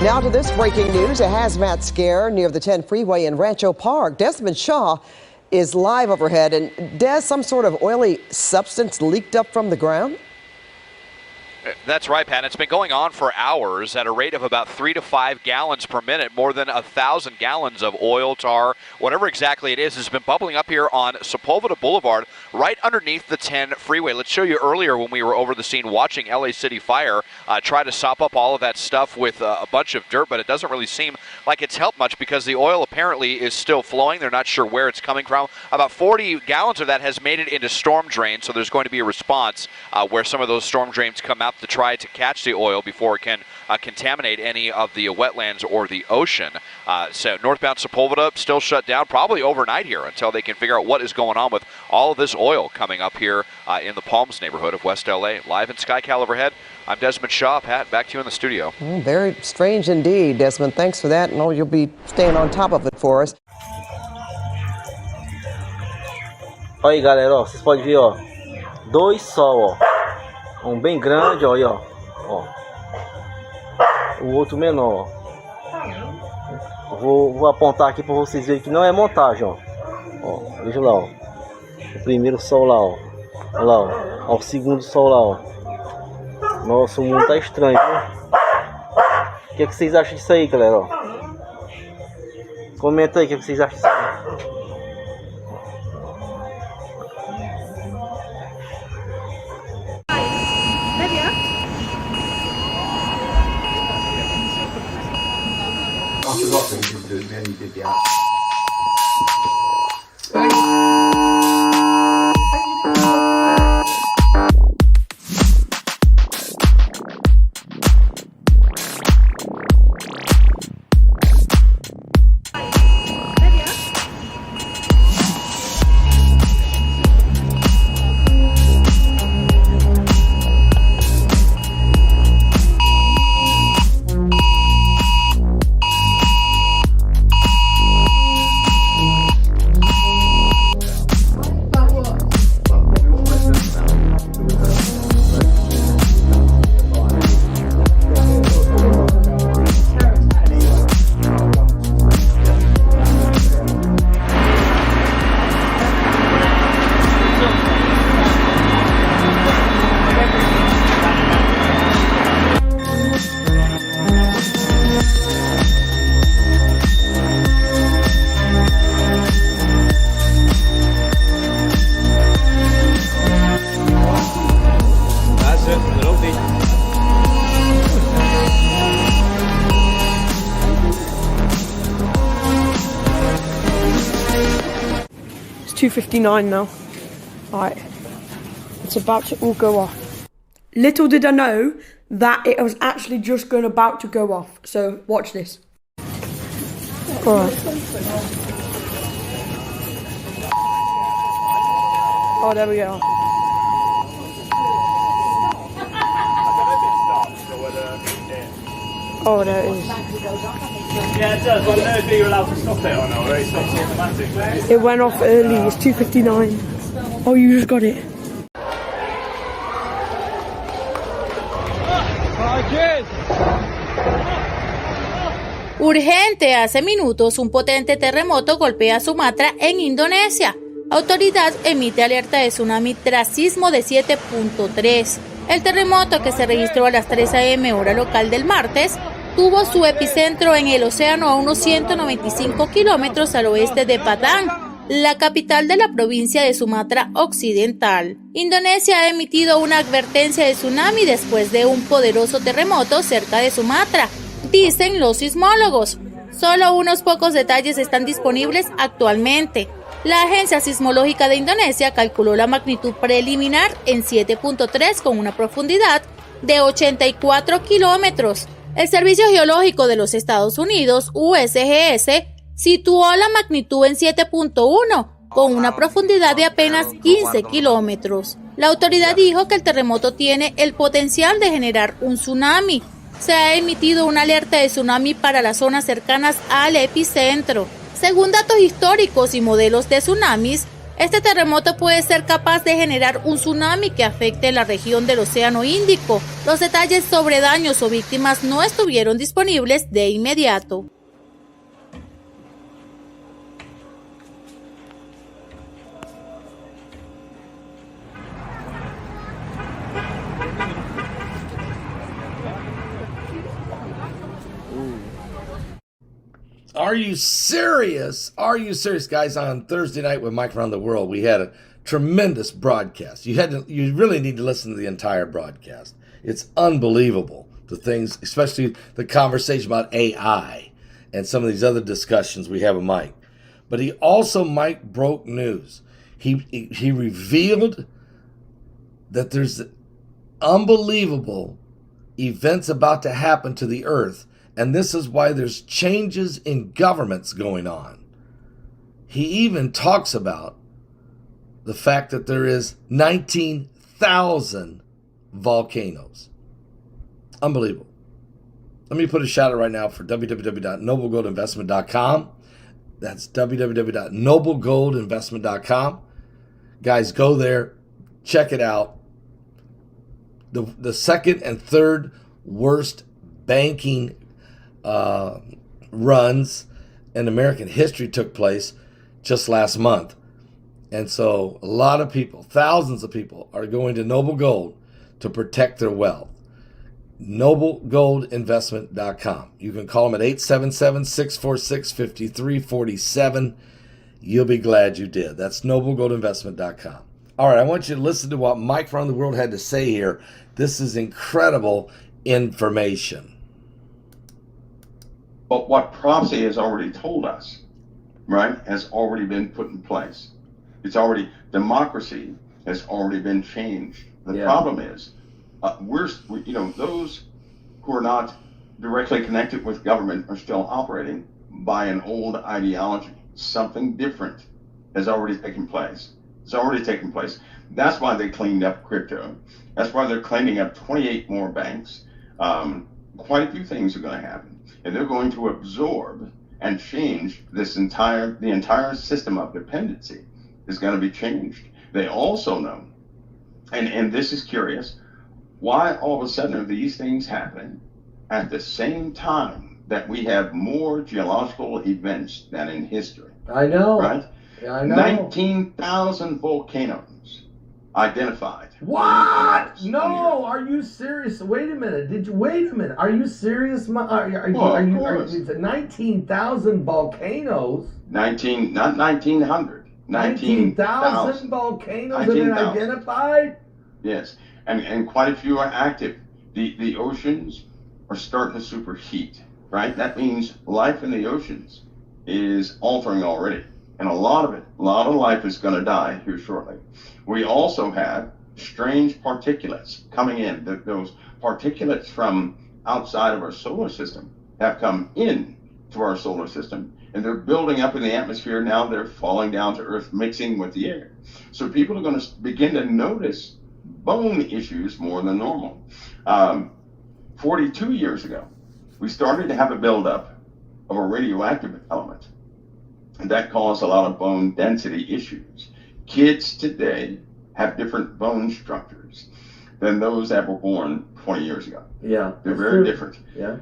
Now to this breaking news, a hazmat scare near the 10 freeway in Rancho Park. Desmond Shaw is live overhead. And Des, some sort of oily substance leaked up from the ground? That's right, Pat. It's been going on for hours at a rate of about 3 to 5 gallons per minute. More than 1,000 gallons of oil, tar, whatever exactly it is, has been bubbling up here on Sepulveda Boulevard, right underneath the 10 freeway. Let's show you earlier when we were over the scene watching LA City Fire try to sop up all of that stuff with a bunch of dirt, but it doesn't really seem like it's helped much because the oil apparently is still flowing. They're not sure where it's coming from. About 40 gallons of that has made it into storm drains, so there's going to be a response where some of those storm drains come out to try to catch the oil before it can contaminate any of the wetlands or the ocean. So northbound Sepulveda still shut down probably overnight here until they can figure out what is going on with all of this oil coming up here in the Palms neighborhood of West LA. Live in SkyCal overhead, I'm Desmond Shaw. Pat, back to you in the studio. Very strange indeed, Desmond. Thanks for that. And you'll be staying on top of it for us. Olha aí, galera, ó, vocês podem ver, ó, 2 sol, ó. Bem grande, ó, aí, ó. O outro menor, ó. Vou apontar aqui para vocês verem que não é montagem, ó. Veja lá, ó. O primeiro sol lá, ó. Olha lá, ó. O segundo sol lá, ó. Nossa, o mundo tá estranho, viu? O que vocês acham disso aí, galera, ó? Comenta aí o que vocês acham disso aí. I forgot that we did the app. It's 2:59 now. Right, it's about to all go off. Little did I know that it was actually just about to go off. So watch this. Alright. Oh, there we go. Oh, there it is. Yeah, it does. I don't know if you're allowed to stop it or not, or it stops automatically. It went off early. It's 2:59. Oh, you just got it. Urgente, hace minutos un potente terremoto golpea Sumatra en Indonesia. Autoridad emite alerta de tsunami tras sismo de 7.3. El terremoto, que se registró a las 3 a.m. hora local del martes, tuvo su epicentro en el océano a unos 195 kilómetros al oeste de Padang, la capital de la provincia de Sumatra Occidental. Indonesia ha emitido una advertencia de tsunami después de un poderoso terremoto cerca de Sumatra, dicen los sismólogos. Solo unos pocos detalles están disponibles actualmente. La Agencia Sismológica de Indonesia calculó la magnitud preliminar en 7.3 con una profundidad de 84 kilómetros. El Servicio Geológico de los Estados Unidos, USGS, situó la magnitud en 7.1 con una profundidad de apenas 15 kilómetros. La autoridad dijo que el terremoto tiene el potencial de generar un tsunami. Se ha emitido una alerta de tsunami para las zonas cercanas al epicentro. Según datos históricos y modelos de tsunamis, Este terremoto puede ser capaz de generar un tsunami que afecte la región del Océano Índico. Los detalles sobre daños o víctimas no estuvieron disponibles de inmediato. Are you serious? Are you serious, guys? On Thursday night with Mike Around the World, we had a tremendous broadcast. You really need to listen to the entire broadcast. It's unbelievable, the things, especially the conversation about AI and some of these other discussions we have with Mike. But Mike broke news. He revealed that there's unbelievable events about to happen to the earth. And this is why there's changes in governments going on. He even talks about the fact that there is 19,000 volcanoes. Unbelievable. Let me put a shout out right now for www.noblegoldinvestment.com. That's www.noblegoldinvestment.com. Guys, go there, check it out. The second and third worst banking runs in American history took place just last month. And so a lot of people, thousands of people, are going to Noble Gold to protect their wealth. NobleGoldInvestment.com. You can call them at 877-646-5347. You'll be glad you did. That's NobleGoldInvestment.com. All right, I want you to listen to what Mike from the World had to say here. This is incredible information. But what prophecy has already told us, right, has already been put in place. Democracy has already been changed. The problem is, those who are not directly connected with government are still operating by an old ideology. Something different has already taken place. It's already taken place. That's why they cleaned up crypto. That's why they're cleaning up 28 more banks. Quite a few things are going to happen. And they're going to absorb and change the entire system of dependency is going to be changed. They also know, and this is curious, why all of a sudden are these things happening at the same time that we have more geological events than in history? I know. Right? Yeah, I know. 19,000 volcanoes identified. What? No, are you serious? Wait a minute. Wait a minute. Are you serious? Are you 19,000 volcanoes? Not 1,900. 19,000 volcanoes have been identified? Yes, and quite a few are active. The oceans are starting to superheat, right? That means life in the oceans is altering already. And a lot of life is going to die here shortly. We also have strange particulates coming in. Those particulates from outside of our solar system have come in to our solar system, and they're building up in the atmosphere. Now they're falling down to Earth, mixing with the air. So people are going to begin to notice bone issues more than normal. 42 years ago, we started to have a buildup of a radioactive element, and that caused a lot of bone density issues. Kids today have different bone structures than those that were born 20 years ago. Yeah. They're very different. Yeah.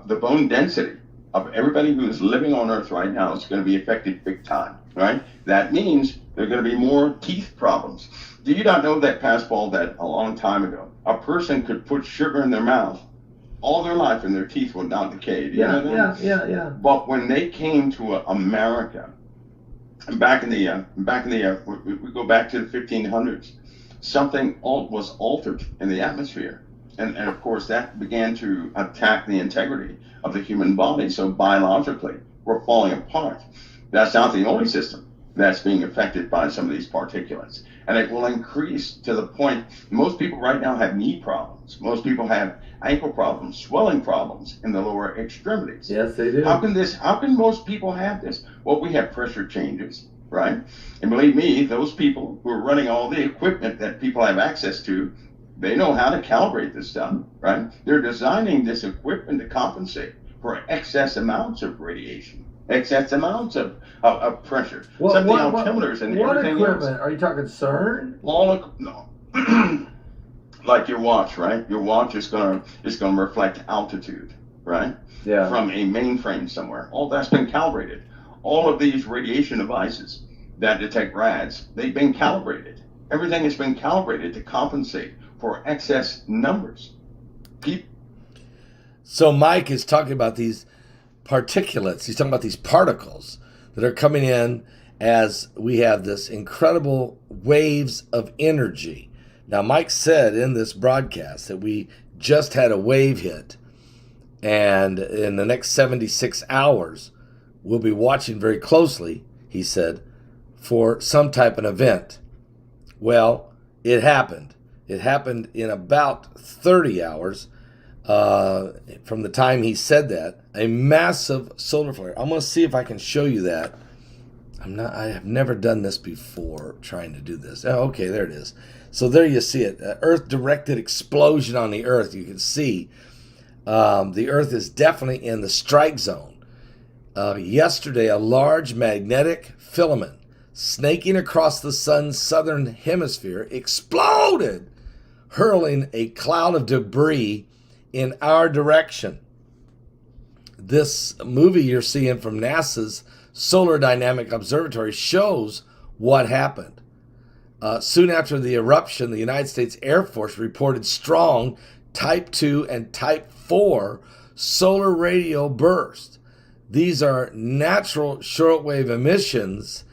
The bone density of everybody who's living on Earth right now is going to be affected big time, right? That means there are going to be more teeth problems. Do you not know that, Paul, that a long time ago, a person could put sugar in their mouth all their life and their teeth would not decay? Do you know that? Yeah. But when they came to America, back in the we go back to the 1500s, something was altered in the atmosphere, and of course that began to attack the integrity of the human body. So biologically, we're falling apart. That's not the only system that's being affected by some of these particulates, and it will increase to the point most people right now have knee problems. Most people have ankle problems, swelling problems in the lower extremities. Yes, they do. How can most people have this? Well, we have pressure changes, right? And believe me, those people who are running all the equipment that people have access to, they know how to calibrate this stuff, right? They're designing this equipment to compensate for excess amounts of radiation. excess amounts of pressure. What altimeters and what everything equipment? else. Are you talking CERN? No. Like your watch, right? Your watch is gonna reflect altitude, right? Yeah. From a mainframe somewhere. All that's been calibrated. All of these radiation devices that detect rads, they've been calibrated. Everything has been calibrated to compensate for excess numbers. So Mike is talking about these particulates. He's talking about these particles that are coming in as we have this incredible waves of energy. Now, Mike said in this broadcast that we just had a wave hit, and in the next 76 hours, we'll be watching very closely, he said, for some type of event. Well, it happened. It happened in about 30 hours from the time he said that. A massive solar flare. I'm going to see if I can show you that. I have never done this before, trying to do this. Oh, okay, there it is. So there you see it. Earth-directed explosion on the Earth. You can see the Earth is definitely in the strike zone. Yesterday, a large magnetic filament snaking across the sun's southern hemisphere exploded, hurling a cloud of debris in our direction. This movie you're seeing from NASA's Solar Dynamic Observatory shows what happened. Soon after the eruption, the United States Air Force reported strong Type 2 and Type 4 solar radio bursts. These are natural shortwave emissions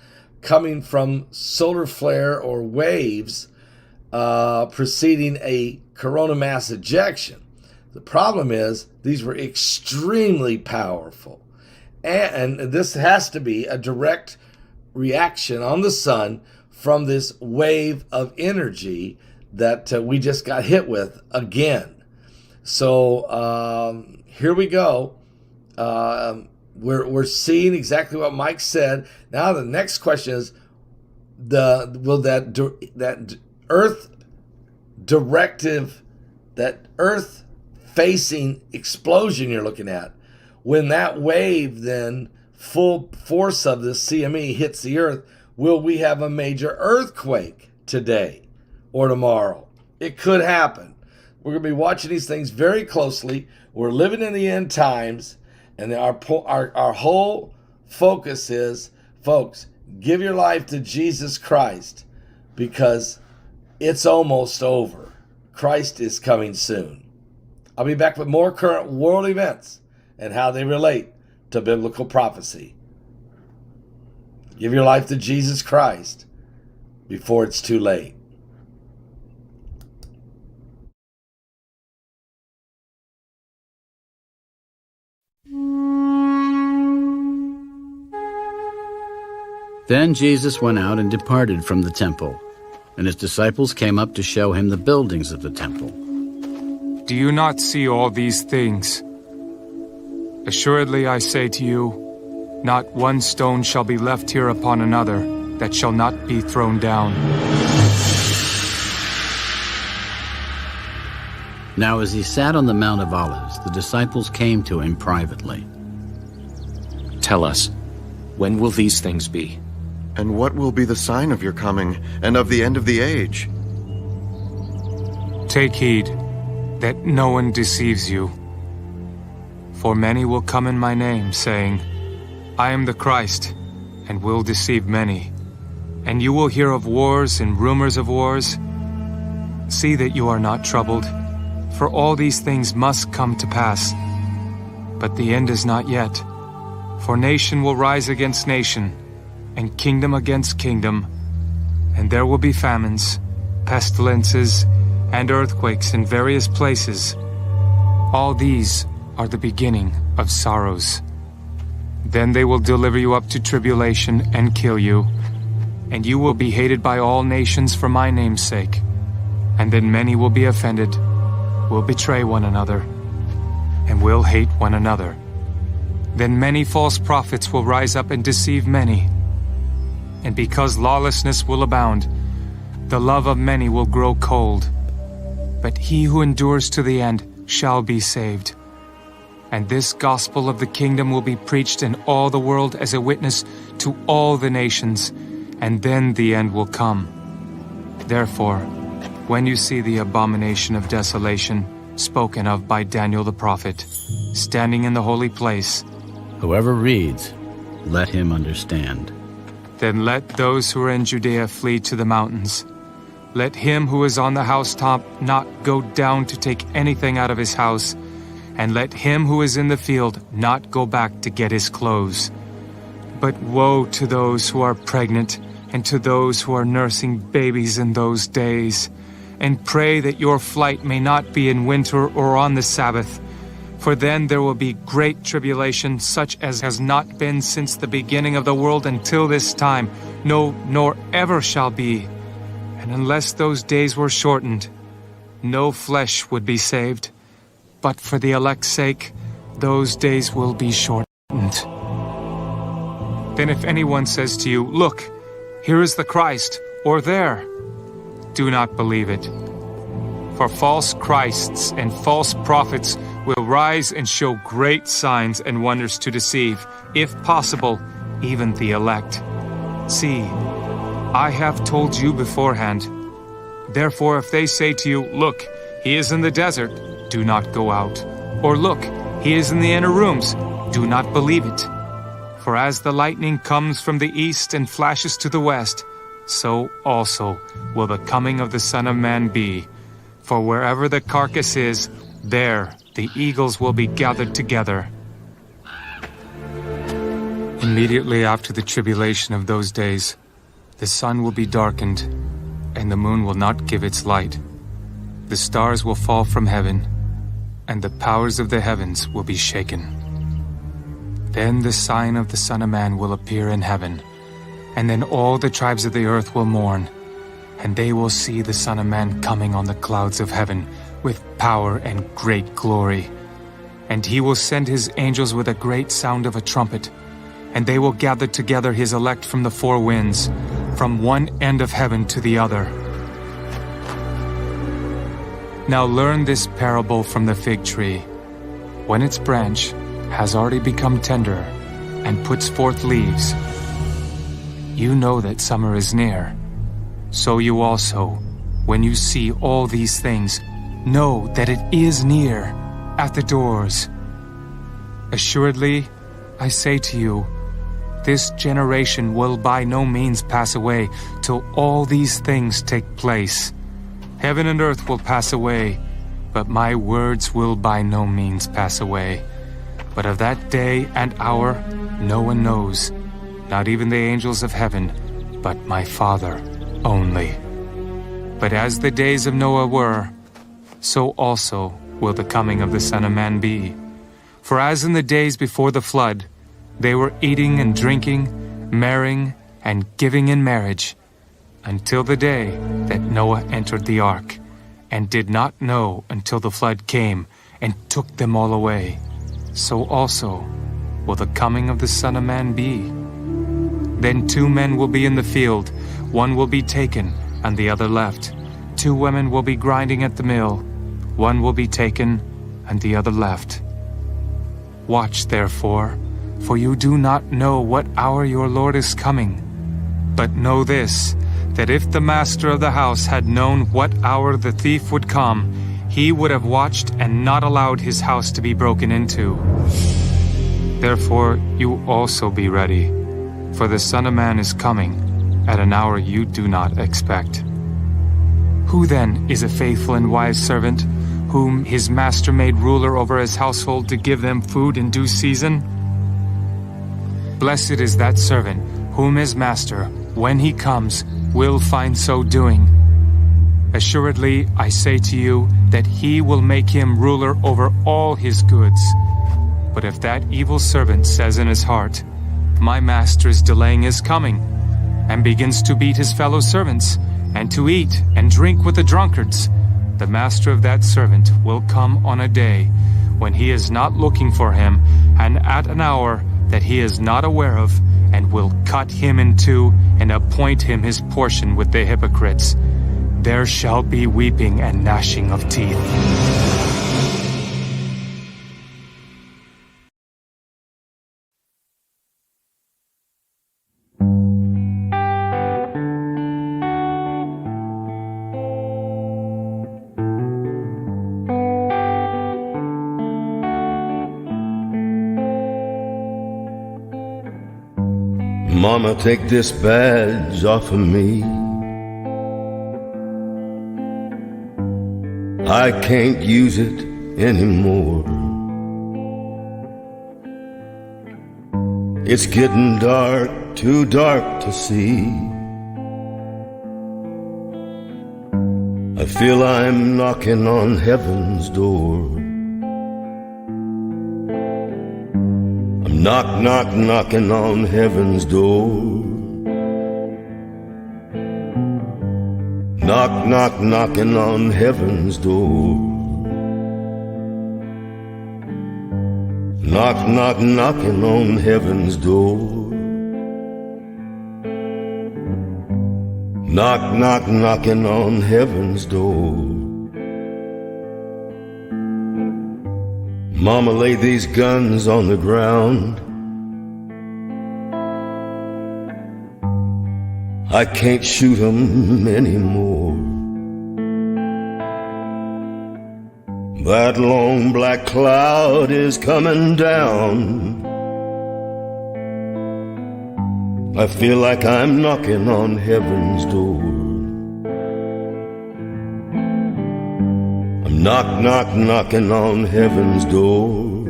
coming from solar flare or waves preceding a corona mass ejection. The problem is these were extremely powerful. And this has to be a direct reaction on the sun from this wave of energy that we just got hit with again. So here we go. We're seeing exactly what Mike said. Now the next question is, will that Earth directive, that Earth facing explosion you're looking at, when that wave then full force of the CME hits the Earth, will we have a major earthquake today or tomorrow? It could happen. We're going to be watching these things very closely. We're living in the end times, and our whole focus is, folks, give your life to Jesus Christ, because it's almost over. Christ is coming soon. I'll be back with more current world events and how they relate to biblical prophecy. Give your life to Jesus Christ before it's too late. Then Jesus went out and departed from the temple, and his disciples came up to show him the buildings of the temple. Do you not see all these things? Assuredly I say to you, not one stone shall be left here upon another that shall not be thrown down. Now as he sat on the Mount of Olives, the disciples came to him privately. Tell us, when will these things be? And what will be the sign of your coming and of the end of the age? Take heed that no one deceives you. For many will come in my name, saying, I am the Christ, and will deceive many. And you will hear of wars and rumors of wars. See that you are not troubled, for all these things must come to pass. But the end is not yet. For nation will rise against nation, and kingdom against kingdom, and there will be famines, pestilences, and earthquakes in various places. All these are the beginning of sorrows. Then they will deliver you up to tribulation and kill you, and you will be hated by all nations for my name's sake. And then many will be offended, will betray one another, and will hate one another. Then many false prophets will rise up and deceive many. And because lawlessness will abound, the love of many will grow cold. But he who endures to the end shall be saved. And this gospel of the kingdom will be preached in all the world as a witness to all the nations, and then the end will come. Therefore, when you see the abomination of desolation spoken of by Daniel the prophet, standing in the holy place, Whoever reads, let him understand. then let those who are in Judea flee to the mountains. Let him who is on the housetop not go down to take anything out of his house, and let him who is in the field not go back to get his clothes. But woe to those who are pregnant and to those who are nursing babies in those days. And pray that your flight may not be in winter or on the Sabbath, for then there will be great tribulation, such as has not been since the beginning of the world until this time, no, nor ever shall be. And unless those days were shortened, no flesh would be saved. But for the elect's sake, those days will be shortened. Then if anyone says to you, "Look, here is the Christ," or "There," do not believe it. For false Christs and false prophets will rise and show great signs and wonders to deceive, if possible, even the elect. See, I have told you beforehand. Therefore, if they say to you, "Look, he is in the desert," do not go out. Or, "Look, he is in the inner rooms," do not believe it. For as the lightning comes from the east and flashes to the west, so also will the coming of the Son of Man be. For wherever the carcass is, there the eagles will be gathered together. Immediately after the tribulation of those days, the sun will be darkened, and the moon will not give its light. The stars will fall from heaven, and the powers of the heavens will be shaken. Then the sign of the Son of Man will appear in heaven, and then all the tribes of the earth will mourn, and they will see the Son of Man coming on the clouds of heaven with power and great glory. And he will send his angels with a great sound of a trumpet, and they will gather together his elect from the four winds, from one end of heaven to the other. Now learn this parable from the fig tree. When its branch has already become tender and puts forth leaves, you know that summer is near. So you also, when you see all these things, know that it is near, at the doors. Assuredly, I say to you, this generation will by no means pass away till all these things take place. Heaven and earth will pass away, but my words will by no means pass away. But of that day and hour no one knows, not even the angels of heaven, but my Father only. But as the days of Noah were, so also will the coming of the Son of Man be. For as in the days before the flood, they were eating and drinking, marrying and giving in marriage, until the day that Noah entered the ark, and did not know until the flood came and took them all away, so also will the coming of the Son of Man be. Then 2 men will be in the field, one will be taken and the other left. 2 women will be grinding at the mill, one will be taken and the other left. Watch therefore, for you do not know what hour your Lord is coming. But know this, that if the master of the house had known what hour the thief would come, he would have watched and not allowed his house to be broken into. Therefore you also be ready, for the Son of Man is coming at an hour you do not expect. Who then is a faithful and wise servant, whom his master made ruler over his household to give them food in due season? Blessed is that servant whom his master, when he comes, will find so doing. Assuredly, I say to you that he will make him ruler over all his goods. But if that evil servant says in his heart, "My master is delaying his coming," and begins to beat his fellow servants, and to eat and drink with the drunkards, the master of that servant will come on a day when he is not looking for him, and at an hour that he is not aware of, and will cut him in two and appoint him his portion with the hypocrites. There shall be weeping and gnashing of teeth. Mama, take this badge off of me. I can't use it anymore. It's getting dark, too dark to see. I feel I'm knocking on heaven's door. I'm knocking on heaven's door. Knocking on heaven's door. Knocking on heaven's door. Knocking on heaven's door. Mama, lay these guns on the ground. I can't shoot 'em anymore. That long black cloud is coming down. I feel like I'm knocking on heaven's door. I'm knocking on heaven's door.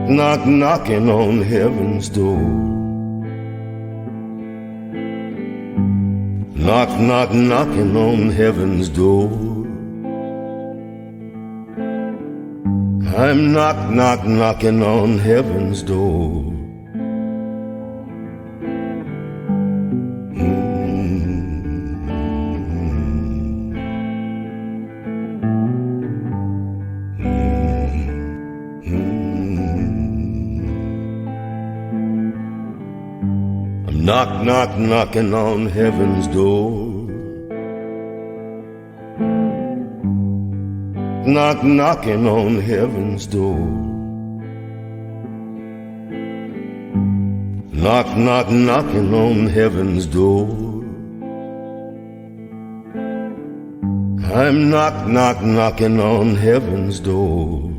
Knocking on heaven's door. Knocking on heaven's door. I'm knocking on heaven's door. I'm knocking on heaven's door. Knocking on heaven's door. Knocking on heaven's door. I'm knocking on heaven's door.